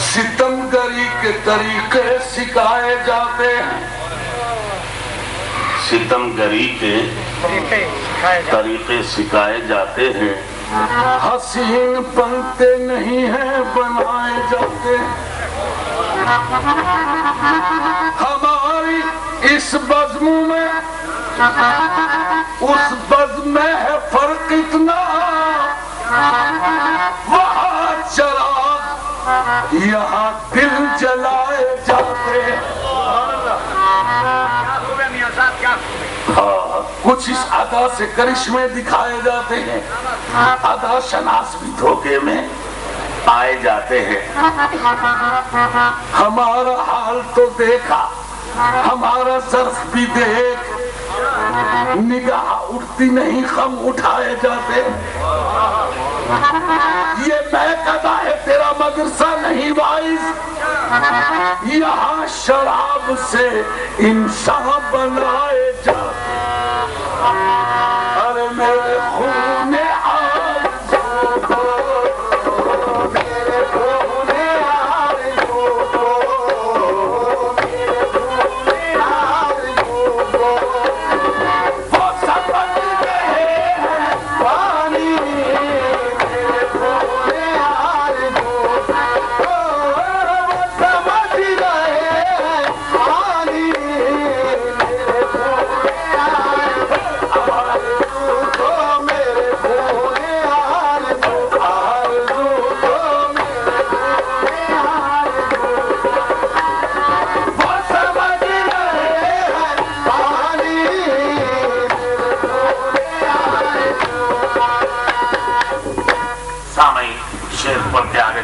ستمگری کے طریقے سکھائے جاتے ہیں، ستمگری کے طریقے سکھائے جاتے ہیں، حسین بنتے نہیں ہیں بنائے جاتے ہیں۔ ہماری اس بزم میں اس بزم میں ہے فرق اتنا، وہاں چراغ یہاں دل جلائے جاتے ہیں۔ کچھ اس ادا سے کرشمے دکھائے جاتے ہیں، ادا شناس بھی دھوکے میں آئے جاتے ہیں۔ ہمارا حال تو دیکھا، ہمارا ظرف بھی دیکھ، نگاہ اٹھتی نہیں خم اٹھائے جاتے۔ یہ میں کہتا ہے تیرا مدرسہ نہیں وائز، یہاں شراب سے انسان بنائے جاتے۔ ارے میرے خون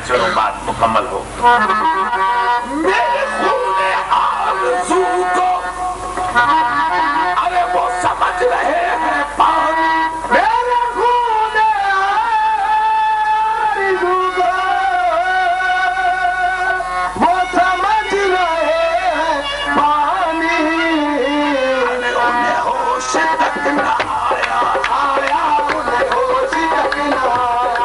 چلو بات مکمل ہو۔ میرے خون آرزو کو ارے وہ سمجھ رہے ہیں پانی، میرے خون آرزو کو وہ سمجھ رہے ہیں پانی، ارے انہیں ہوش تک نہ آیا، انہیں ہوش تک نہ آیا۔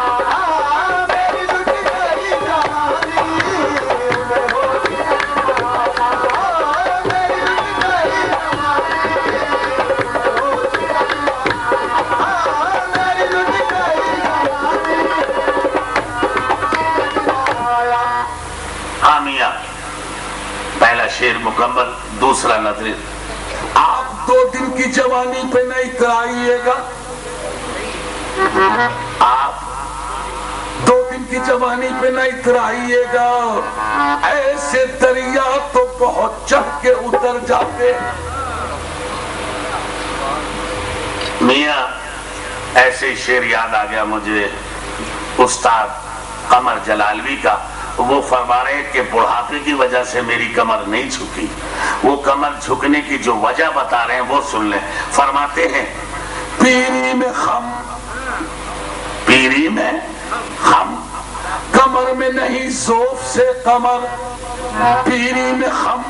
شیر مکمل۔ دوسرا نظر، آپ 2 دن کی جوانی پہ نہ اترائیے گا، آپ 2 دن کی جوانی پہ نہ اترائیے گا، ایسے دریا تو بہت چڑھ کے اتر جاتے۔ میاں ایسے شیر یاد آ گیا مجھے استاد قمر جلالوی کا، وہ فرما رہے کہ بڑھاپے کی وجہ سے میری کمر نہیں جھکی، وہ کمر جھکنے کی جو وجہ بتا رہے ہیں وہ سن لیں۔ فرماتے ہیں پیری میں خم، پیری میں خم، کمر میں نہیں ذوف سے قمر، پیری میں خم،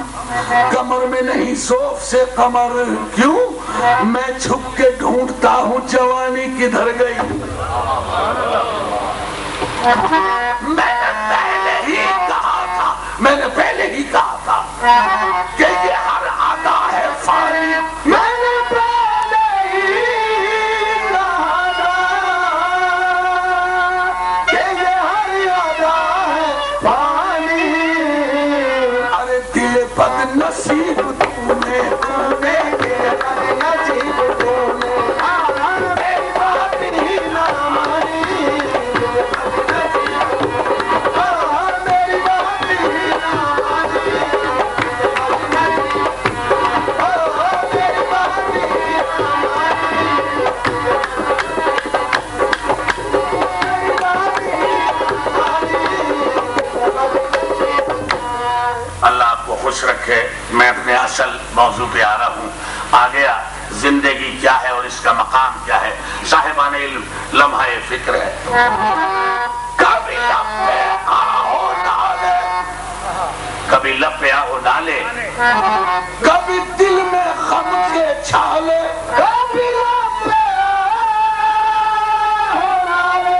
کمر میں نہیں ذوف سے قمر، کیوں میں جھک کے ڈھونڈتا ہوں جوانی کدھر گئی۔ میں نے پہلے ہی کہا تھا کہ یہ ہر ادا ہے فانی، میں نے پہلے ہی کہا تھا کہ یہ ہر ادا ہے فانی۔ ارے دل بد نصیب تو نے نصیب تو نے میری بات ہی نہ مانی، رکھے۔ میں اپنے اصل موضوع پہ آ رہا ہوں۔ آ گیا زندگی کیا ہے اور اس کا مقام کیا ہے۔ صاحبان علم لمحہ فکر ہے۔ کبھی لب پہ آہو ڈالے، کبھی لب پہ آہو ڈالے، کبھی دل میں غم کے چھالے، کبھی لب پہ آہو ڈالے،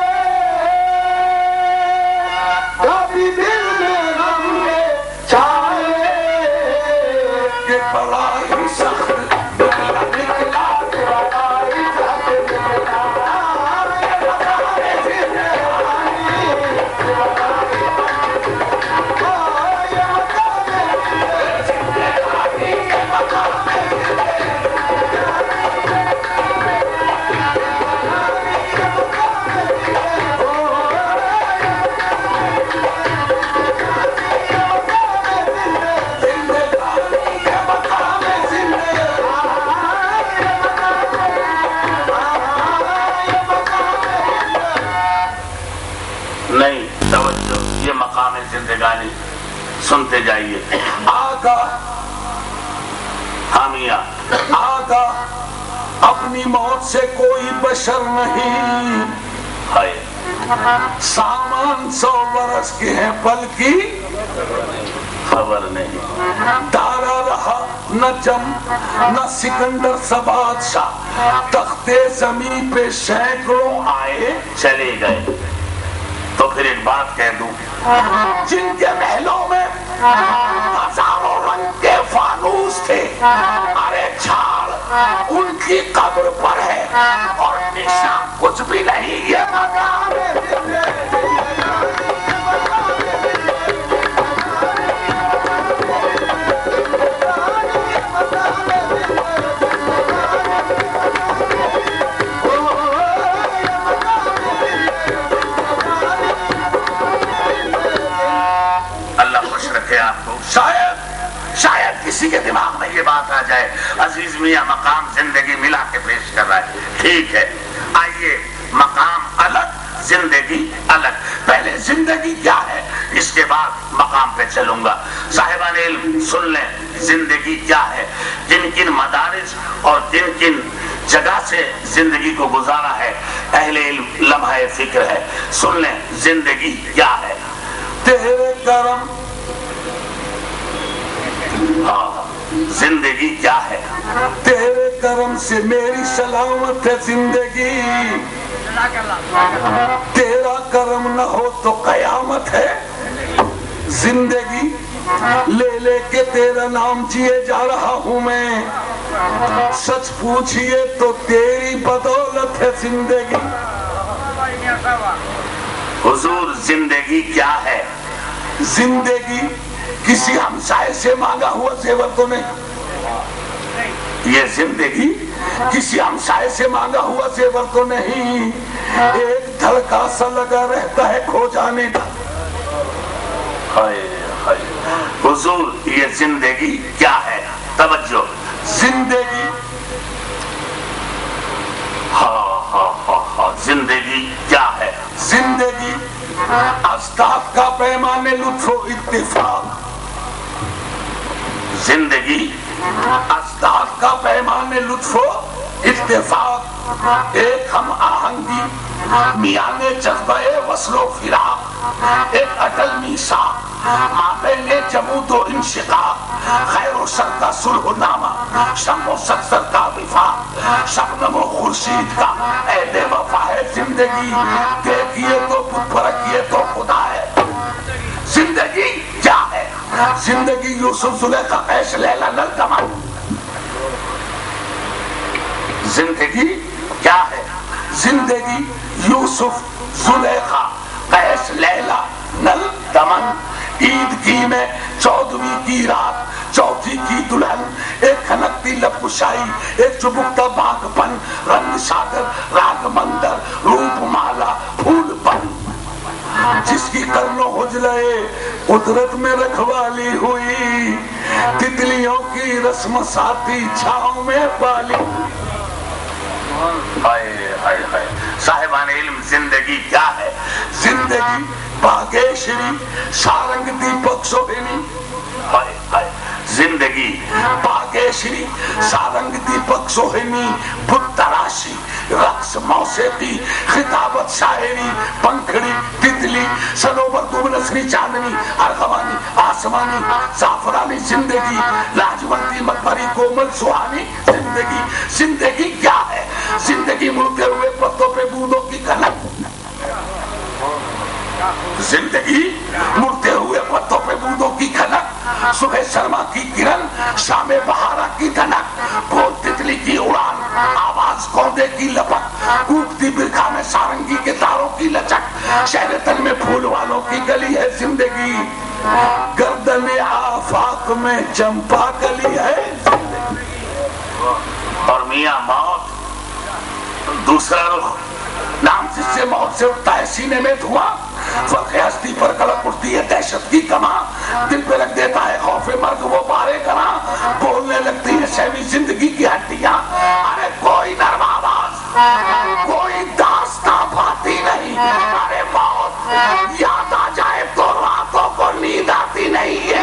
نہیں توجہ، یہ مقام زندگانی سنتے جائیے. آقا حامیہ آقا اپنی موت سے کوئی بشر نہیں، ہے سامان 100 برس کے ہیں پل کی خبر نہیں. تارا رہا نہ جم نہ سکندر سا بادشاہ، تختے زمین پہ سینکڑوں آئے چلے گئے. تو پھر ایک بات کہہ دوں، جن کے محلوں میں ہزاروں رنگ کے فانوس تھے، ارے چھاڑ ان کی قبر پر ہے اور نشان کچھ بھی نہیں. یہ مقام شاید کسی کے دماغ میں یہ بات آ جائے، عزیز میاں مقام زندگی ملا کے پیش کر رہا ہے. ٹھیک ہے، آئیے مقام الگ زندگی الگ. پہلے زندگی کیا ہے، اس کے بعد مقام پہ چلوں گا. صاحبان علم سن لیں زندگی کیا ہے، جن کن مدارس اور جن کن جگہ سے زندگی کو گزارا ہے اہل علم لمحہ فکر ہے. سن لیں زندگی کیا ہے. تیرے کرم، زندگی کیا ہے، تیرے کرم سے میری سلامت ہے زندگی، تیرا کرم نہ ہو تو قیامت ہے زندگی. لے لے کے تیرا نام جیے جا رہا ہوں میں، سچ پوچھئے تو تیری بدولت ہے زندگی. حضور زندگی کیا ہے؟ زندگی کسی ہمسائے سے مانگا ہوا زیور تو نہیں، یہ زندگی کسی ہمسائے سے مانگا ہوا زیور تو نہیں، ایک دھڑکا سا لگا رہتا ہے کھو جانے کا. حضور یہ زندگی کیا ہے؟ توجہ، زندگی زندگی کیا ہے؟ زندگی اسداد کا پیمانے لطف و اتفاق، زندگی اسداد کا پیمانے لطف و اتفاق، ایک ہم آہنگی میان جذبہ وصل و فراق، ایک اٹل میثاق مابین جمود و انشقاق، خیر و شر کا صلح و نامہ، شم و سکسر کا وفاق، شبنم و خورشید کا عہد وفا ہے زندگی. دیکھیے تو بت پرکھیے تو خدا ہے. زندگی کیا ہے؟ زندگی یوسف زلیخا قیس لیلا نل. زندگی کیا ہے؟ زندگی یوسف زلیخا قیس لیلا نل دمن. عید کی میں 14ویں کی رات 4تھی کی دلہن، ایک کھنکتی لب کشائی، ایک چبکتا باغ پن، رنگ ساگر راگ مندر، روپ مالا پھول پن، جس کی کرنوں حجلے قدرت میں رکھوالی ہوئی، تتلیوں کی رسم ساتی چھاؤں میں پالی. صاحبان علم زندگی کیا ہے؟ زندگی باگیشری سارنگ دیپک سوہنی. زندگی باگیشری سارنگ دیپک سوہنی، بت تراشی رقص موسیقی خطابت شاعری، پنکھڑی تتلی سنوبر دوبنسری چاندنی ارغوانی آسمانی زعفرانی زندگی، لاجونتی مکبری کومل سہانی زندگی. زندگی کیا ہے؟ زندگی مڑتے ہوئے پتوں پہ بوندوں کی کھنک، زندگی مڑتے ہوئے پتوں پہ بوندوں کی کھنک، صبح سرما کی کرن شام بہارا کی دھنک، بھول تتلی کی اڑان آواز کوندے کی لپک، کوکتی برکھا میں سارنگی کے تاروں کی لچک، شہر تن میں پھول والوں کی گلی ہے زندگی، گردن آفاق میں چمپا کلی ہے زندگی. اور میاں موت دوسرا رخ، نام جس سے موت سے اٹھتا ہے سینے میں دھواں، فرق ہستی پر کلک اٹھتی ہے دہشت کی کماں، دل پہ رکھ دیتا ہے خوف مرگ وہ بارے کراں، بولنے لگتی ہے شہوی زندگی کی ہڈیاں. ارے کوئی نرم آواز کوئی داستاں پاتی نہیں، ارے موت یاد آ جائے تو راتوں کو نیند آتی نہیں ہے.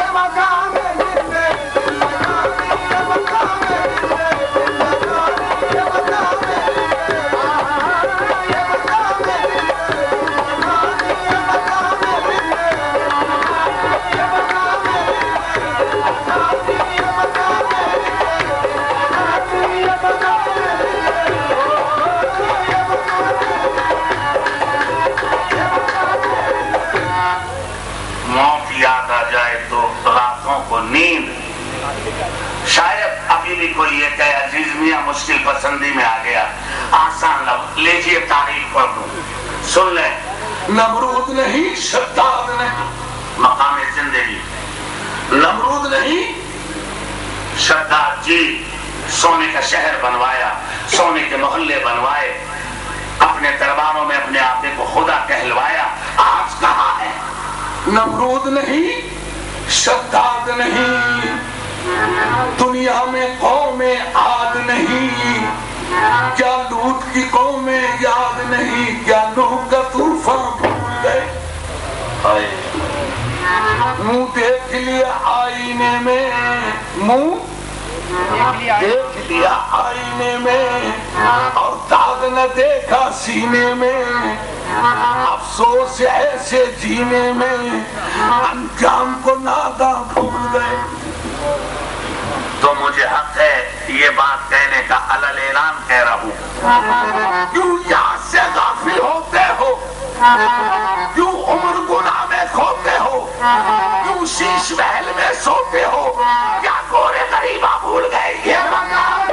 نیند شاید ابھی بھی کوئی یہ کہ عزیز میاں مشکل پسندی میں آ گیا. آسان لفظ لیجیے تعریف پڑھ دوں سن لیں. نمرود نہیں شداد نہیں. مقام زندگی نمرود نہیں شداد جی سونے کا شہر بنوایا, سونے کے محلے بنوائے, اپنے درباروں میں اپنے آقے کو خدا کہلوایا. آج کہاں ہے؟ نمرود نہیں شداد نہیں. دنیا میں قومیں عاد نہیں. کیا لوط کی قومیں یاد نہیں. کیا نوح کا طوفان بھول گئے. منہ دیکھ لیا آئینے میں, منہ دیکھ لیا آئینے میں اور داغ نہ دیکھا سینے میں. افسوس ایسے جینے میں انجام کو ناداں بھول گئے. تو مجھے حق ہے یہ بات کہنے کا, علل اعلان کہہ رہا ہوں. کیوں یاد سے غافل ہوتے ہو؟ کیوں عمر گناہ میں کھوتے ہو؟ کیوں شیش محل میں سوتے ہو؟ کیا گورے غریبہ بھول گئے یہ مقام؟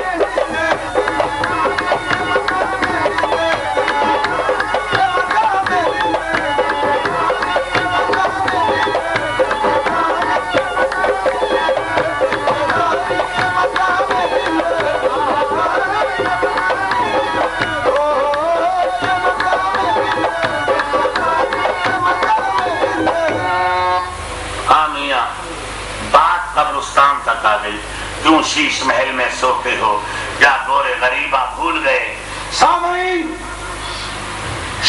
قبرستان تک آ گئی. کیوں شیش محل میں سوتے ہو؟ کیا گورے غریبہ بھول گئے؟ سامعین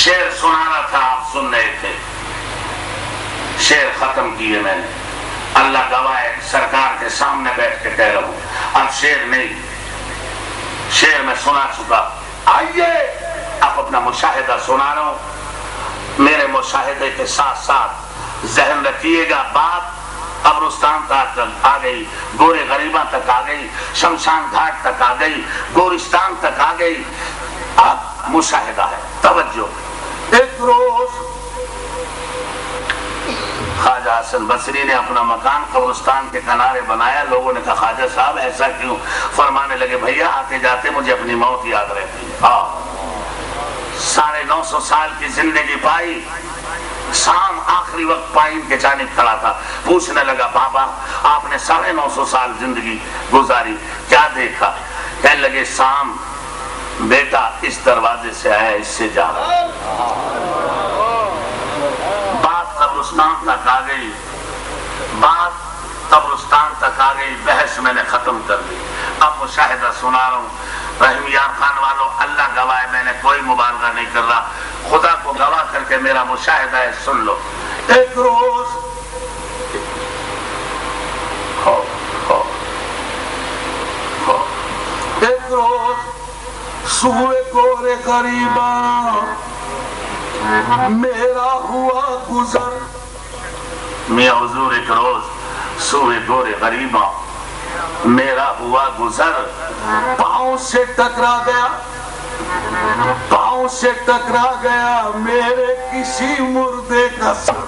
شعر سنانا تھا, آپ سن رہے تھے. شعر ختم کیے میں نے, اللہ گواہ ہے سرکار کے سامنے بیٹھ کے کہہ رہا ہوں. اب شعر نہیں, شعر میں سنا چکا. آئیے اب اپنا مشاہدہ سنا رہا ہوں. میرے مشاہدے کے ساتھ ساتھ ذہن رکھیے گا. بات قبرستان تک آ گئی, گورے غریباں تک آ گئی, شمشان گھاٹ تک آ گئی, گورستان تک آ گئی. اب مشاہدہ ہے, توجہ. ایک روز خواجہ حسن بصری نے اپنا مکان قبرستان کے کنارے بنایا. لوگوں نے کہا خواجہ صاحب ایسا کیوں؟ فرمانے لگے بھیا آتے جاتے مجھے اپنی موت یاد رہتی ہے. 950 سال کی زندگی پائی, شام آخری وقت پائن کے جانب کھڑا تھا. پوچھنے لگا بابا آپ نے 950 سال زندگی گزاری, کیا دیکھا؟ کہنے لگے شام بیٹا اس دروازے سے آیا, اس سے جا. بات قبرستان تک آ گئی, بات قبرستان تک آ گئی. بحث میں نے ختم کر دی. اب مشاہدہ سنا رہا ہوں. رحیم یار خان والوں, اللہ گواہ ہے میں نے کوئی مبالغہ نہیں کر رہا, خدا کو گواہ کر کے میرا مشاہدہ ہے, سن لو. ایک روز ایک روز سوئے گورے غریباں میرا ہوا گزر. میاں حضور ایک روز سوئے گورے غریباں میرا ہوا گزر. پاؤں سے ٹکرا گیا, پاؤں سے ٹکرا گیا میرے کسی مردے کا سر.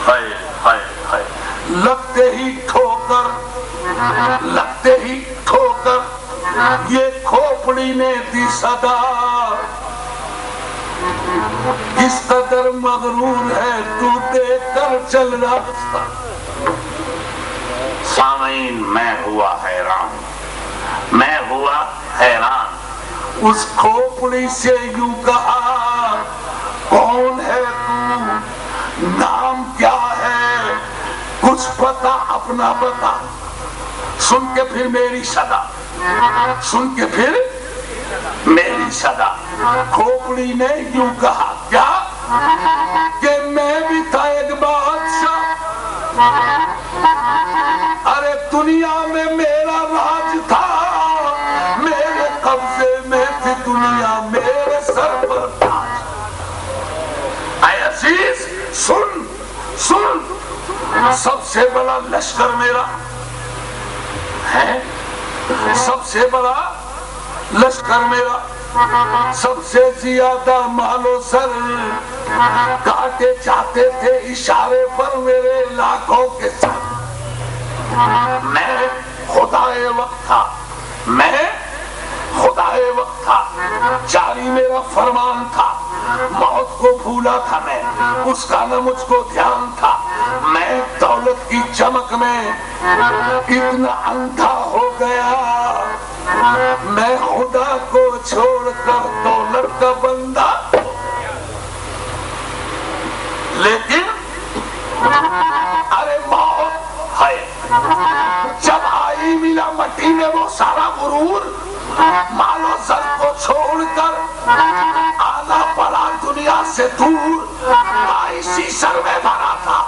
ہائے ہائے ہائے. لگتے ہی ٹھوکر, لگتے ہی ٹھوکر یہ کھوپڑی نے دی صدا. کس قدر مغرور ہے تو دیکھ کر چل رہا. سامعین میں ہوا حیران, میں ہوا حیران. اس کھوپڑی سے یوں کہا کون ہے تو, نام کیا ہے, کچھ پتا اپنا بتا. سن کے پھر میری صدا, سن کے پھر میری صدا. کھوپڑی نے یوں کہا کیا کہ میں بھی تھا ایک بادشاہ، ارے دنیا میں میرا راج تھا، میرے قبضے میں تھی دنیا، میرے سر پر تاج۔ اے عزیز سن سن، سب سے بڑا لشکر میرا ہے، سب سے بڑا لشکر میرا، سب سے زیادہ مال و سر، کاٹے جاتے تھے اشارے پر میرے لاکھوں کے سر۔ میں خدائے وقت تھا، میں خدائے وقت تھا، جاری میرا فرمان تھا، موت کو بھولا تھا میں، اس کا نہ مجھ کو دھیان تھا، میں دولت کی چمک میں اتنا اندھا ہو گیا، میں خدا کو چھوڑ کر دولت کا بندہ۔ لیکن ارے موت ہے، جب آئی ملا مٹی میں وہ سارا غرور، مال و زر کو چھوڑ کر آنا پڑا دنیا سے دور، معاشی سر میں بھرا تھا،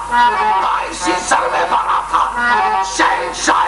معاشی سر میں بھرا تھا، شہنشاہ